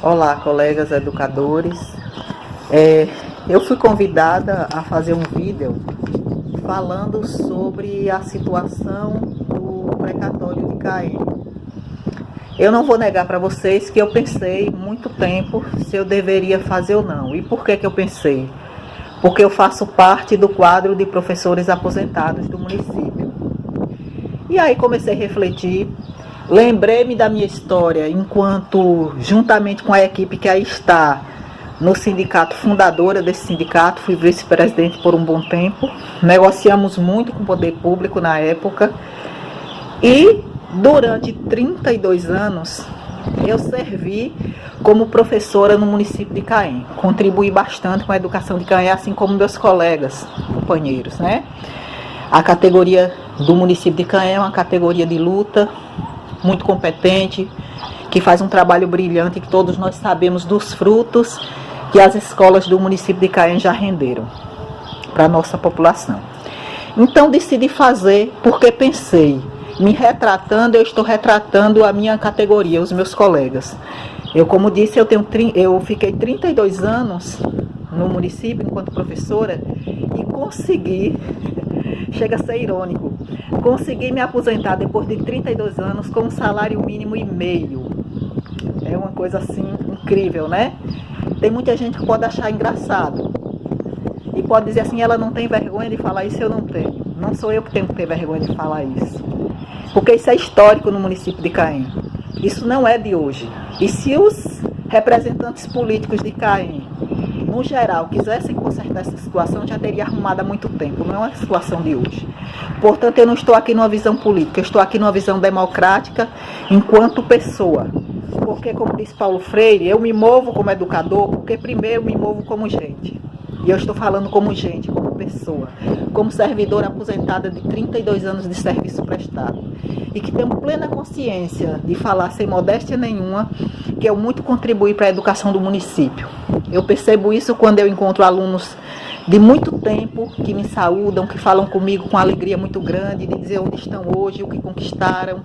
Olá, colegas educadores. Eu fui convidada a fazer um vídeo falando sobre a situação do precatório de Caém. Eu não vou negar para vocês que eu pensei muito tempo se eu deveria fazer ou não. E por que eu pensei? Porque eu faço parte do quadro de professores aposentados do município. E aí comecei a refletir. Lembrei-me da minha história enquanto, juntamente com a equipe que aí está no sindicato, fundadora desse sindicato, fui vice-presidente por um bom tempo, negociamos muito com o poder público na época e durante 32 anos eu servi como professora no município de Caém, contribuí bastante com a educação de Caém, assim como meus colegas, companheiros, né? A categoria do município de Caém é uma categoria de luta, muito competente, que faz um trabalho brilhante, que todos nós sabemos dos frutos que as escolas do município de Caém já renderam para a nossa população. Então decidi fazer porque pensei, me retratando, eu estou retratando a minha categoria, os meus colegas. Eu, como disse, eu fiquei 32 anos no município enquanto professora e consegui, chega a ser irônico, consegui me aposentar depois de 32 anos com um salário mínimo e meio. É uma coisa assim incrível, né? Tem muita gente que pode achar engraçado e pode dizer assim, ela não tem vergonha de falar isso, eu não tenho. Não sou eu que tenho que ter vergonha de falar isso, porque isso é histórico no município de Caém. Isso não é de hoje. E se os representantes políticos de Caém, no geral, quisessem consertar essa situação, já teria arrumado há muito tempo. Não é uma situação de hoje. Portanto, eu não estou aqui numa visão política, eu estou aqui numa visão democrática enquanto pessoa. Porque, como disse Paulo Freire, eu me movo como educador porque primeiro me movo como gente. E eu estou falando como gente, como pessoa, como servidora aposentada de 32 anos de serviço prestado. E que tenho plena consciência de falar sem modéstia nenhuma que eu muito contribuí para a educação do município. Eu percebo isso quando eu encontro alunos de muito tempo que me saúdam, que falam comigo com alegria muito grande, de dizer onde estão hoje, o que conquistaram,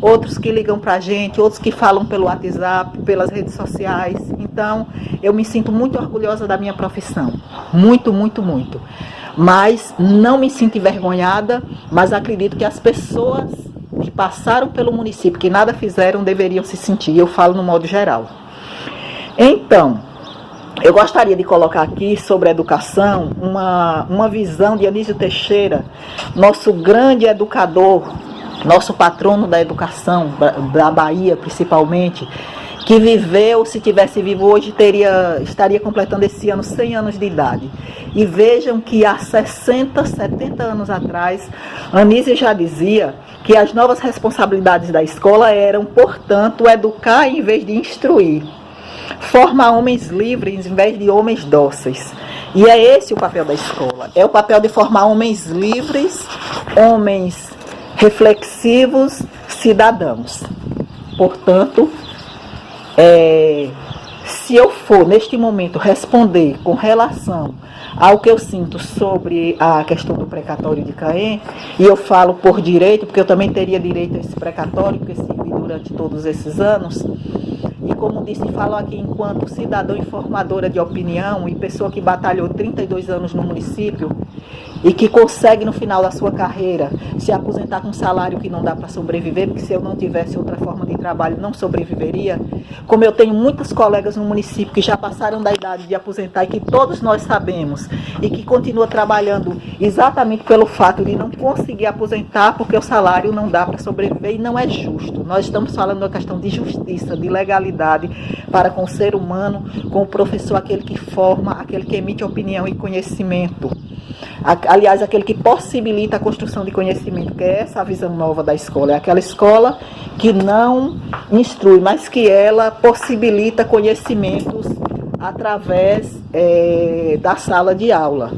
outros que ligam para a gente, outros que falam pelo WhatsApp, pelas redes sociais. Então, eu me sinto muito orgulhosa da minha profissão, muito, muito, muito. Mas não me sinto envergonhada, mas acredito que as pessoas que passaram pelo município, que nada fizeram, deveriam se sentir. Eu falo no modo geral. Então, eu gostaria de colocar aqui sobre a educação uma visão de Anísio Teixeira, nosso grande educador, nosso patrono da educação, da Bahia principalmente, que viveu, se tivesse vivo hoje, estaria completando esse ano 100 anos de idade. E vejam que há 60, 70 anos atrás, Anísio já dizia que as novas responsabilidades da escola eram, portanto, educar em vez de instruir. Formar homens livres em vez de homens dóceis. E é esse o papel da escola. É o papel de formar homens livres, homens reflexivos, cidadãos. Portanto, se eu for, neste momento, responder com relação ao que eu sinto sobre a questão do precatório de Caém, e eu falo por direito, porque eu também teria direito a esse precatório, porque servi durante todos esses anos, e como disse, falo aqui enquanto cidadã e formadora de opinião e pessoa que batalhou 32 anos no município e que consegue no final da sua carreira se aposentar com um salário que não dá para sobreviver, porque se eu não tivesse outra forma de trabalho não sobreviveria. Como eu tenho muitos colegas no município que já passaram da idade de aposentar e que todos nós sabemos e que continuam trabalhando exatamente pelo fato de não conseguir aposentar porque o salário não dá para sobreviver e não é justo. Nós estamos falando da questão de justiça, de legalidade para com o ser humano, com o professor, aquele que forma, aquele que emite opinião e conhecimento. Aliás, aquele que possibilita a construção de conhecimento, que é essa a visão nova da escola. É aquela escola que não instrui, mas que ela possibilita conhecimentos através da sala de aula.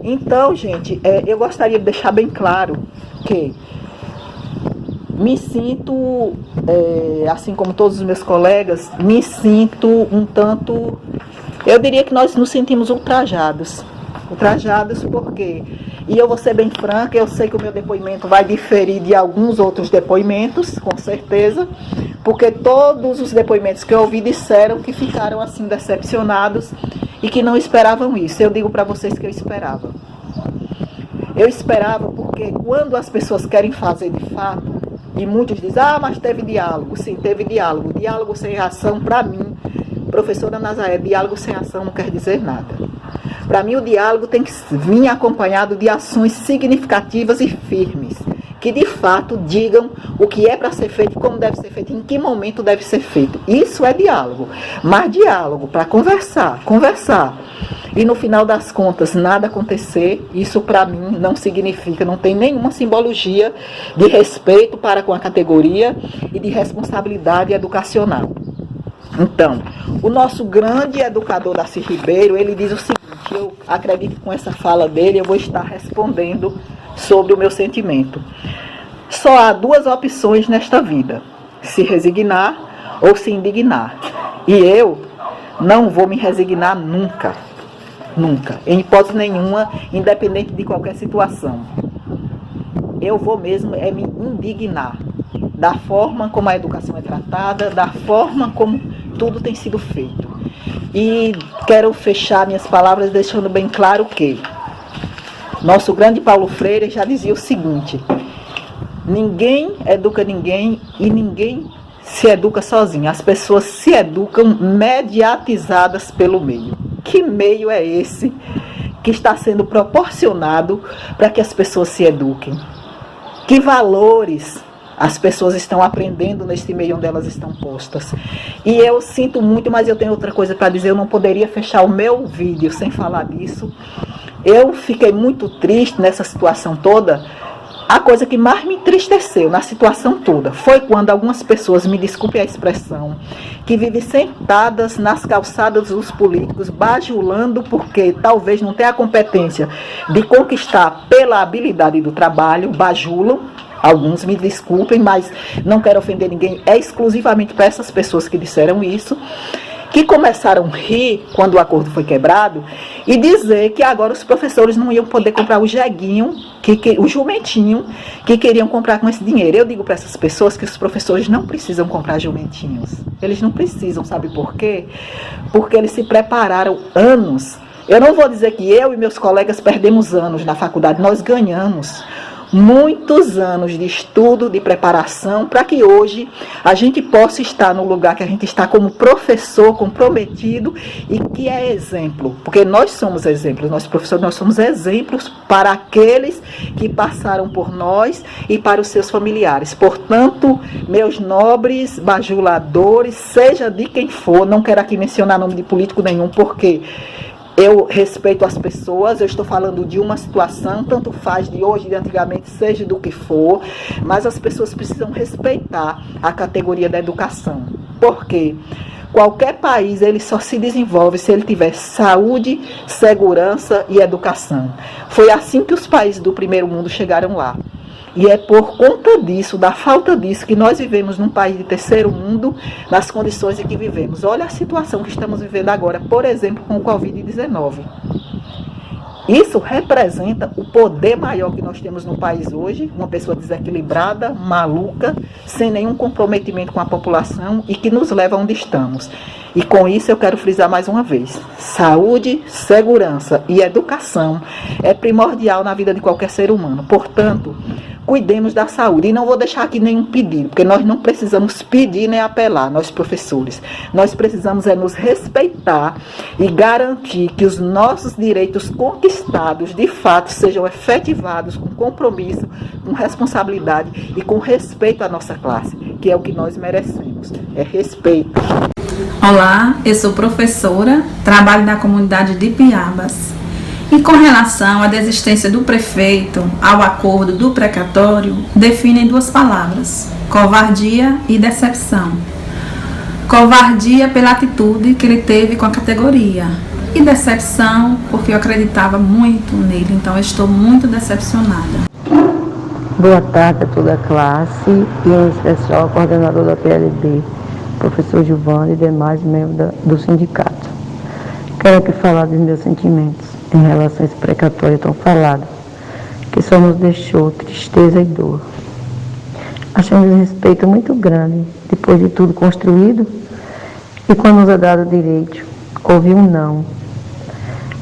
Então, gente, eu gostaria de deixar bem claro que me sinto, assim como todos os meus colegas, me sinto um tanto, eu diria que nós nos sentimos ultrajados. Ultrajados porque, e eu vou ser bem franca, eu sei que o meu depoimento vai diferir de alguns outros depoimentos, com certeza, porque todos os depoimentos que eu ouvi disseram que ficaram assim decepcionados e que não esperavam isso. Eu digo para vocês que eu esperava. Eu esperava porque quando as pessoas querem fazer de fato, e muitos dizem, mas teve diálogo. Sim, teve diálogo. Diálogo sem ação, para mim, professora Nazaré, diálogo sem ação não quer dizer nada. Para mim, o diálogo tem que vir acompanhado de ações significativas e firmes, que de fato digam o que é para ser feito, como deve ser feito, em que momento deve ser feito. Isso é diálogo. Mas diálogo para conversar. E no final das contas, nada acontecer, isso para mim não significa, não tem nenhuma simbologia de respeito para com a categoria e de responsabilidade educacional. Então, o nosso grande educador Darcy Ribeiro, ele diz o seguinte, eu acredito que com essa fala dele eu vou estar respondendo sobre o meu sentimento. Só há duas opções nesta vida, se resignar ou se indignar. E eu não vou me resignar nunca. Nunca, em hipótese nenhuma, independente de qualquer situação. Eu vou mesmo me indignar da forma como a educação é tratada, da forma como tudo tem sido feito. E quero fechar minhas palavras deixando bem claro que nosso grande Paulo Freire já dizia o seguinte, ninguém educa ninguém e ninguém se educa sozinho. As pessoas se educam mediatizadas pelo meio. Que meio é esse que está sendo proporcionado para que as pessoas se eduquem? Que valores as pessoas estão aprendendo neste meio onde elas estão postas? E eu sinto muito, mas eu tenho outra coisa para dizer, eu não poderia fechar o meu vídeo sem falar disso. Eu fiquei muito triste nessa situação toda. A coisa que mais me entristeceu na situação toda foi quando algumas pessoas, me desculpe a expressão, que vivem sentadas nas calçadas dos políticos, bajulando porque talvez não tenha a competência de conquistar pela habilidade do trabalho, bajulam. Alguns me desculpem, mas não quero ofender ninguém, é exclusivamente para essas pessoas que disseram isso, que começaram a rir quando o acordo foi quebrado e dizer que agora os professores não iam poder comprar o jeguinho, o jumentinho que queriam comprar com esse dinheiro. Eu digo para essas pessoas que os professores não precisam comprar jumentinhos. Eles não precisam, sabe por quê? Porque eles se prepararam anos. Eu não vou dizer que eu e meus colegas perdemos anos na faculdade, nós ganhamos muitos anos de estudo, de preparação, para que hoje a gente possa estar no lugar que a gente está como professor comprometido e que é exemplo, porque nós somos exemplos, nós professores, nós somos exemplos para aqueles que passaram por nós e para os seus familiares. Portanto, meus nobres bajuladores, seja de quem for, não quero aqui mencionar nome de político nenhum, porque eu respeito as pessoas, eu estou falando de uma situação, tanto faz de hoje, de antigamente, seja do que for, mas as pessoas precisam respeitar a categoria da educação. Porque qualquer país, ele só se desenvolve se ele tiver saúde, segurança e educação. Foi assim que os países do primeiro mundo chegaram lá. E é por conta disso, da falta disso, que nós vivemos num país de terceiro mundo, nas condições em que vivemos. Olha a situação que estamos vivendo agora, por exemplo, com o Covid-19. Isso representa o poder maior que nós temos no país hoje, uma pessoa desequilibrada, maluca, sem nenhum comprometimento com a população e que nos leva onde estamos. E com isso eu quero frisar mais uma vez, saúde, segurança e educação é primordial na vida de qualquer ser humano. Portanto, cuidemos da saúde. E não vou deixar aqui nenhum pedido, porque nós não precisamos pedir nem apelar, nós professores. Nós precisamos nos respeitar e garantir que os nossos direitos conquistados, de fato, sejam efetivados com compromisso, com responsabilidade e com respeito à nossa classe, que é o que nós merecemos. É respeito. Olá, eu sou professora, trabalho na comunidade de Piabas. E com relação à desistência do prefeito ao acordo do precatório, definem duas palavras: covardia e decepção. Covardia pela atitude que ele teve com a categoria e decepção porque eu acreditava muito nele, então eu estou muito decepcionada. Boa tarde a toda a classe e em especial ao coordenador da PLB, professor Giovanni e demais membros do sindicato. Quero aqui falar dos meus sentimentos em relação a esse precatório tão falado, que só nos deixou tristeza e dor. Achei um desrespeito muito grande, depois de tudo construído, e quando nos é dado o direito, ouvir um não,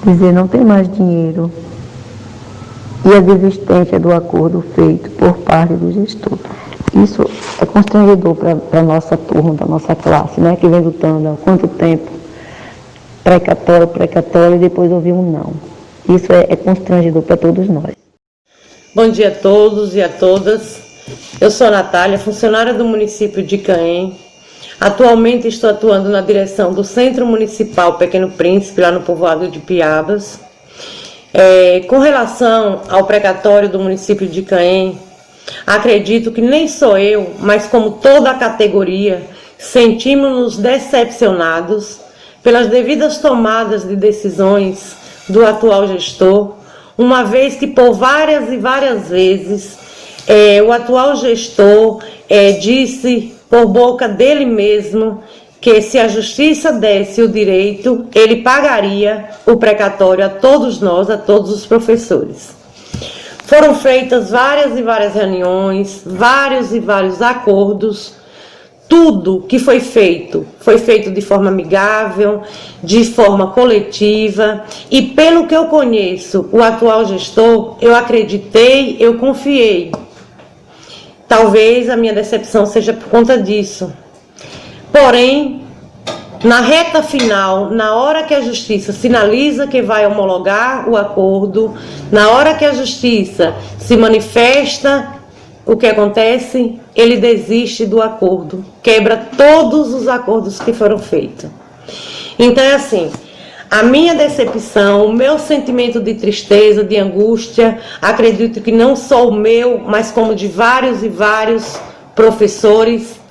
dizer não tem mais dinheiro, e a desistência do acordo feito por parte do gestor. Isso é constrangedor para a nossa turma, da nossa classe, né, que vem lutando há quanto tempo, precatório, e depois ouvir um não. Isso é constrangedor para todos nós. Bom dia a todos e a todas. Eu sou a Natália, funcionária do município de Caém. Atualmente estou atuando na direção do Centro Municipal Pequeno Príncipe, lá no povoado de Piabas. Com relação ao precatório do município de Caém, acredito que nem só eu, mas como toda a categoria, sentimos-nos decepcionados pelas devidas tomadas de decisões do atual gestor, uma vez que por várias e várias vezes o atual gestor disse por boca dele mesmo que se a justiça desse o direito, ele pagaria o precatório a todos nós, a todos os professores. Foram feitas várias e várias reuniões, vários e vários acordos. Tudo que foi feito de forma amigável, de forma coletiva, e pelo que eu conheço o atual gestor, eu acreditei, eu confiei. Talvez a minha decepção seja por conta disso. Porém, na reta final, na hora que a justiça sinaliza que vai homologar o acordo, na hora que a justiça se manifesta, o que acontece? Ele desiste do acordo, quebra todos os acordos que foram feitos. Então é assim, a minha decepção, o meu sentimento de tristeza, de angústia, acredito que não só o meu, mas como de vários e vários professores.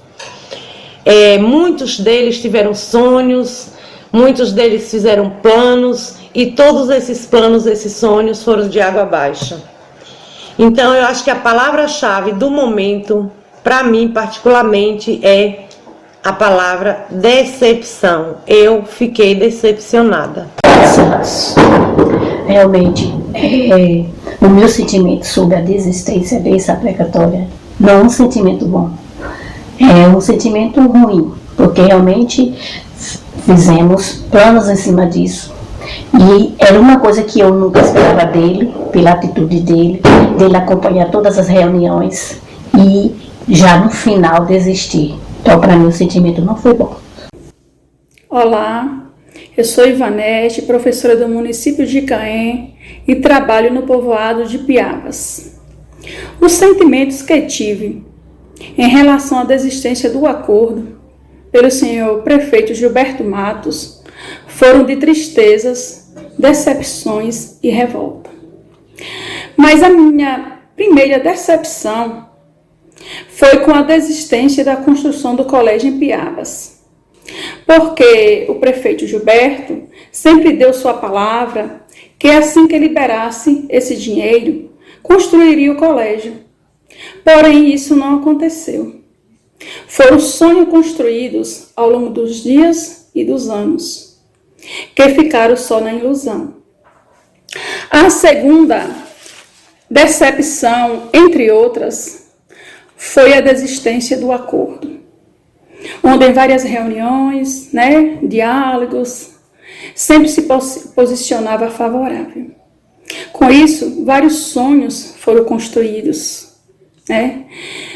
Muitos deles tiveram sonhos, muitos deles fizeram planos, e todos esses planos, esses sonhos foram de água abaixo. Então eu acho que a palavra-chave do momento, para mim particularmente, é a palavra decepção. Eu fiquei decepcionada. Realmente, o meu sentimento sobre a desistência dessa precatória não é um sentimento bom, é um sentimento ruim, porque realmente fizemos planos em cima disso, e era uma coisa que eu nunca esperava dele, pela atitude dele acompanhar todas as reuniões e já no final desistir. Então, para mim, o sentimento não foi bom. Olá, eu sou Ivanete, professora do município de Caém e trabalho no povoado de Piabas. Os sentimentos que tive em relação à desistência do acordo pelo senhor prefeito Gilberto Matos foram de tristezas, decepções e revolta. Mas a minha primeira decepção foi com a desistência da construção do colégio em Piabas, porque o prefeito Gilberto sempre deu sua palavra que assim que liberasse esse dinheiro, construiria o colégio. Porém, isso não aconteceu. Foram sonhos construídos ao longo dos dias e dos anos, que ficaram só na ilusão. A segunda decepção, entre outras, foi a desistência do acordo, onde em várias reuniões, diálogos, sempre se posicionava favorável. Com isso, vários sonhos foram construídos.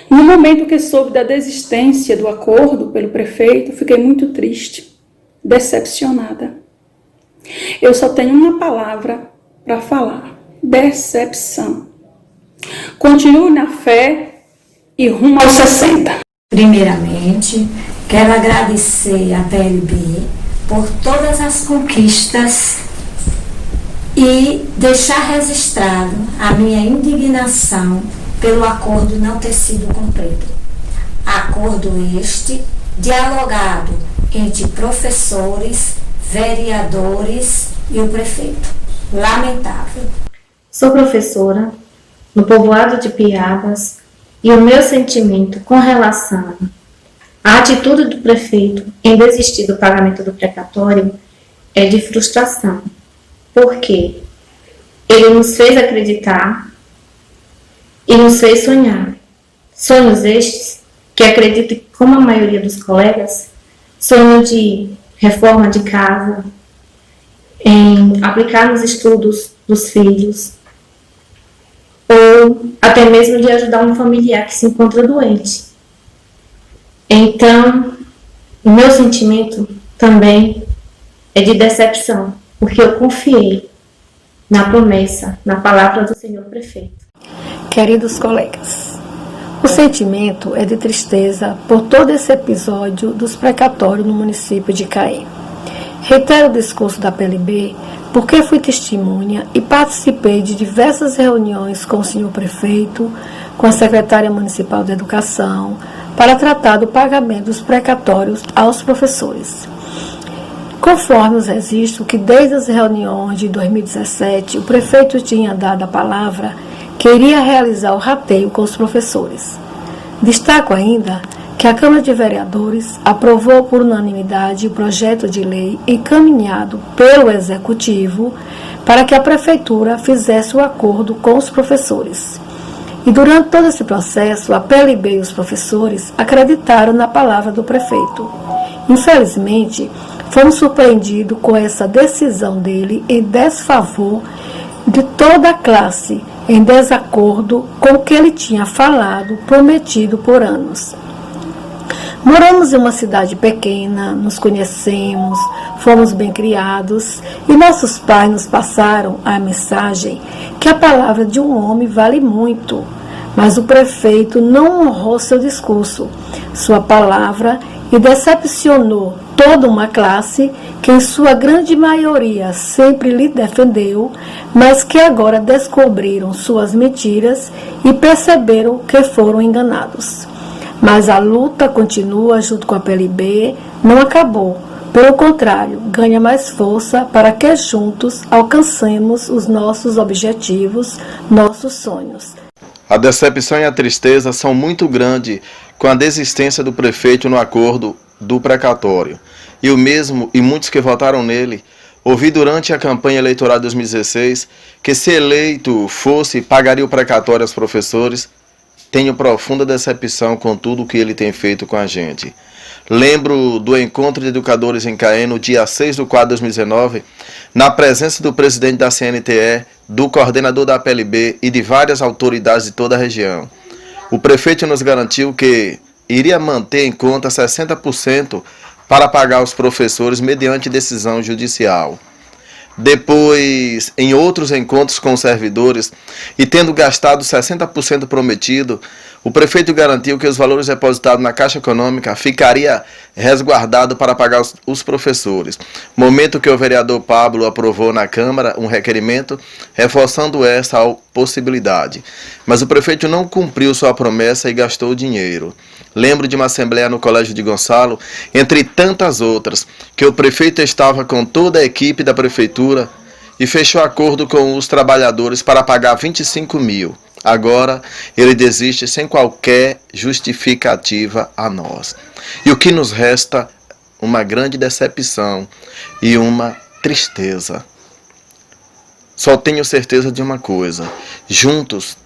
No momento que soube da desistência do acordo pelo prefeito, fiquei muito triste, decepcionada. Eu só tenho uma palavra para falar: decepção. Continue na fé e rumo aos 60. Primeiramente, quero agradecer à PLB por todas as conquistas e deixar registrado a minha indignação pelo acordo não ter sido cumprido. Acordo este dialogado entre professores, vereadores e o prefeito. Lamentável. Sou professora no povoado de Piabas e o meu sentimento com relação à atitude do prefeito em desistir do pagamento do precatório é de frustração, porque ele nos fez acreditar e nos fez sonhar. Sonhos estes que acredito que, como a maioria dos colegas, sonham de reforma de casa, em aplicar nos estudos dos filhos, ou até mesmo de ajudar um familiar que se encontra doente. Então, o meu sentimento também é de decepção, porque eu confiei na promessa, na palavra do senhor prefeito. Queridos colegas, o sentimento é de tristeza por todo esse episódio dos precatórios no município de Caém. Reitero o discurso da PLB porque fui testemunha e participei de diversas reuniões com o senhor prefeito, com a secretária municipal de educação, para tratar do pagamento dos precatórios aos professores. Conforme os registros que desde as reuniões de 2017 o prefeito tinha dado a palavra que iria realizar o rateio com os professores. Destaco ainda que a Câmara de Vereadores aprovou por unanimidade o projeto de lei encaminhado pelo Executivo para que a Prefeitura fizesse o acordo com os professores. E durante todo esse processo, a PLB e os professores acreditaram na palavra do prefeito. Infelizmente, fomos surpreendidos com essa decisão dele em desfavor de toda a classe, em desacordo com o que ele tinha falado, prometido por anos. Moramos em uma cidade pequena, nos conhecemos, fomos bem criados e nossos pais nos passaram a mensagem que a palavra de um homem vale muito, mas o prefeito não honrou seu discurso, sua palavra e decepcionou toda uma classe que em sua grande maioria sempre lhe defendeu, mas que agora descobriram suas mentiras e perceberam que foram enganados. Mas a luta continua junto com a PLB, não acabou. Pelo contrário, ganha mais força para que juntos alcancemos os nossos objetivos, nossos sonhos. A decepção e a tristeza são muito grandes com a desistência do prefeito no acordo do precatório. E o mesmo, e muitos que votaram nele, ouvi durante a campanha eleitoral de 2016 que se eleito fosse, pagaria o precatório aos professores. Tenho profunda decepção com tudo o que ele tem feito com a gente. Lembro do encontro de educadores em Caém no dia 6/4 de 2019, na presença do presidente da CNTE, do coordenador da PLB e de várias autoridades de toda a região. O prefeito nos garantiu que iria manter em conta 60% para pagar os professores mediante decisão judicial. Depois, em outros encontros com os servidores, e tendo gastado 60% prometido, o prefeito garantiu que os valores depositados na Caixa Econômica ficaria resguardado para pagar os professores. Momento que o vereador Pablo aprovou na Câmara um requerimento reforçando essa possibilidade. Mas o prefeito não cumpriu sua promessa e gastou o dinheiro. Lembro de uma assembleia no Colégio de Gonçalo, entre tantas outras, que o prefeito estava com toda a equipe da prefeitura e fechou acordo com os trabalhadores para pagar 25 mil. Agora ele desiste sem qualquer justificativa a nós. E o que nos resta? Uma grande decepção e uma tristeza. Só tenho certeza de uma coisa: juntos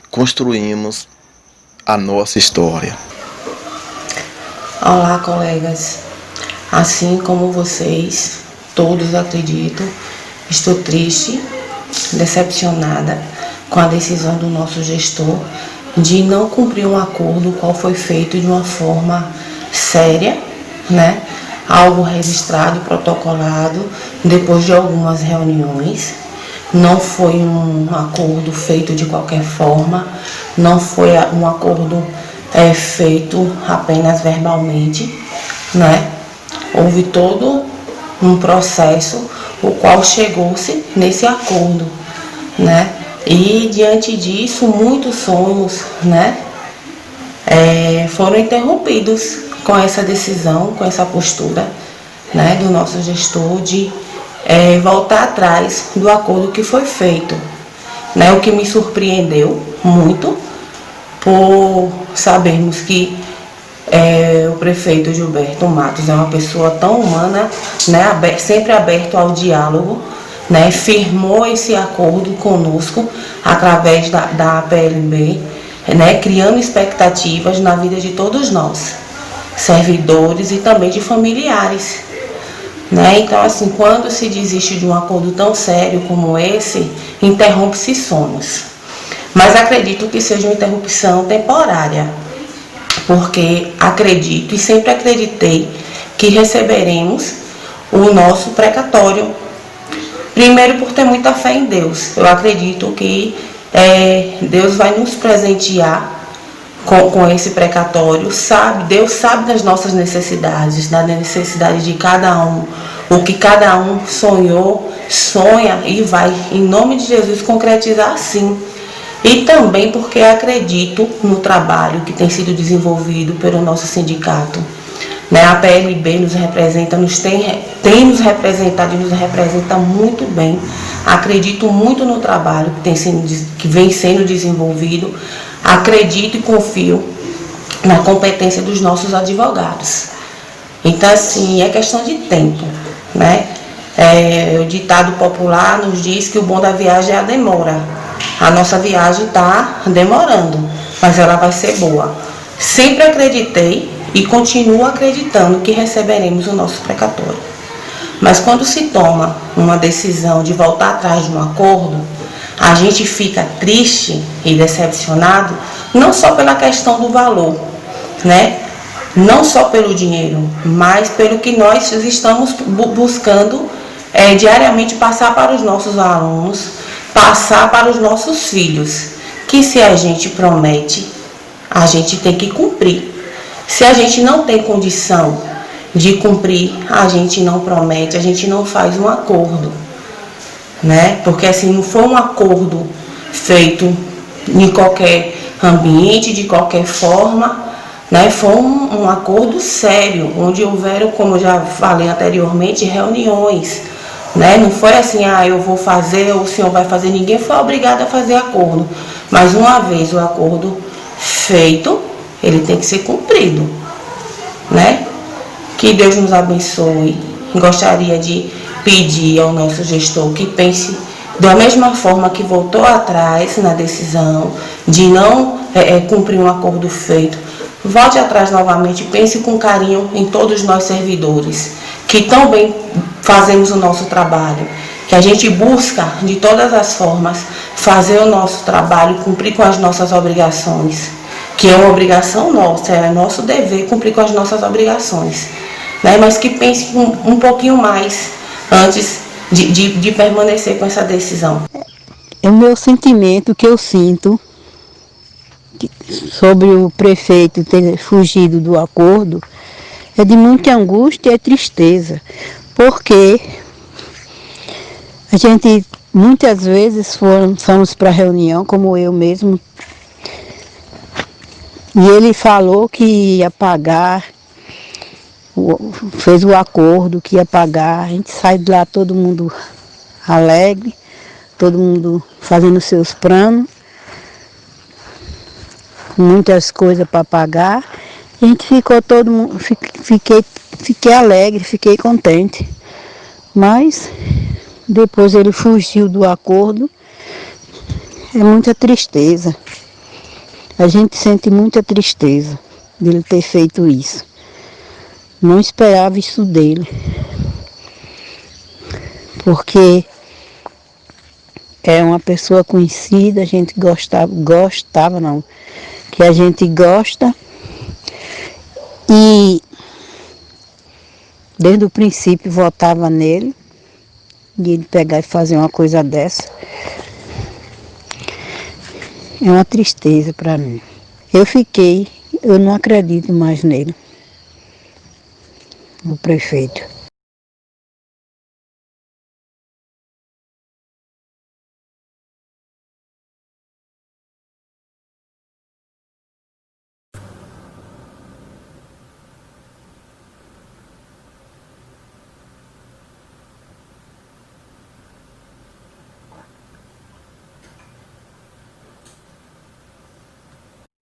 construímos a nossa história. Olá, colegas. Assim como vocês, todos acredito, estou triste, decepcionada com a decisão do nosso gestor de não cumprir um acordo qual foi feito de uma forma séria, né? Algo registrado, protocolado, depois de algumas reuniões. Não foi um acordo feito de qualquer forma, não foi um acordo feito apenas verbalmente, né? Houve todo um processo o qual chegou-se nesse acordo, né? E diante disso, muitos sonhos, né, foram interrompidos com essa decisão, com essa postura, né, do nosso gestor de voltar atrás do acordo que foi feito, né? O que me surpreendeu muito, por sabermos que o prefeito Gilberto Matos é uma pessoa tão humana, né, sempre aberto ao diálogo, né, firmou esse acordo conosco através da PLB, né, criando expectativas na vida de todos nós, servidores e também de familiares. Né? Então, assim, quando se desiste de um acordo tão sério como esse, interrompe-se sonhos. Mas acredito que seja uma interrupção temporária, porque acredito e sempre acreditei que receberemos o nosso precatório. Primeiro, por ter muita fé em Deus. Eu acredito que Deus vai nos presentear com esse precatório. Deus sabe das nossas necessidades, da necessidade de cada um, o que cada um sonhou, sonha e vai, em nome de Jesus, concretizar sim. E também porque acredito no trabalho que tem sido desenvolvido pelo nosso sindicato. Né? A PLB nos representa, tem nos representado e nos representa muito bem. Acredito muito no trabalho que vem sendo desenvolvido. Acredito e confio na competência dos nossos advogados. Então, assim, é questão de tempo. Né? O ditado popular nos diz que o bom da viagem é a demora. A nossa viagem está demorando, mas ela vai ser boa. Sempre acreditei e continuo acreditando que receberemos o nosso precatório. Mas quando se toma uma decisão de voltar atrás de um acordo, a gente fica triste e decepcionado, não só pela questão do valor, né? Não só pelo dinheiro, mas pelo que nós estamos buscando diariamente passar para os nossos alunos, passar para os nossos filhos, que se a gente promete, a gente tem que cumprir. Se a gente não tem condição de cumprir, a gente não promete, a gente não faz um acordo, né? Porque assim, não foi um acordo feito em qualquer ambiente, de qualquer forma, né? Foi um acordo sério, onde houveram, como eu já falei anteriormente, reuniões. Né? Não foi assim, eu vou fazer, ou o senhor vai fazer, ninguém foi obrigado a fazer acordo. Mas uma vez o acordo feito, ele tem que ser cumprido. Né? Que Deus nos abençoe. Gostaria de pedir ao nosso gestor que pense da mesma forma que voltou atrás na decisão de não cumprir um acordo feito. Volte atrás novamente, pense com carinho em todos nós servidores, que tão bem fazemos o nosso trabalho, que a gente busca de todas as formas fazer o nosso trabalho, cumprir com as nossas obrigações, que é uma obrigação nossa, é nosso dever cumprir com as nossas obrigações, né? Mas que pense um pouquinho mais antes de permanecer com essa decisão. É o meu sentimento que eu sinto sobre o prefeito ter fugido do acordo, é de muita angústia e tristeza, porque a gente muitas vezes fomos para reunião, como eu mesmo, e ele falou que ia pagar, fez o acordo que ia pagar, a gente sai de lá todo mundo alegre, todo mundo fazendo seus planos, muitas coisas para pagar. A gente ficou todo mundo, fiquei alegre, fiquei contente. Mas depois ele fugiu do acordo. É muita tristeza. A gente sente muita tristeza dele ter feito isso. Não esperava isso dele. Porque é uma pessoa conhecida, a gente gostava não, que a gente gosta. E desde o princípio votava nele, de ele pegar e fazer uma coisa dessa. É uma tristeza para mim. Eu não acredito mais nele, o prefeito.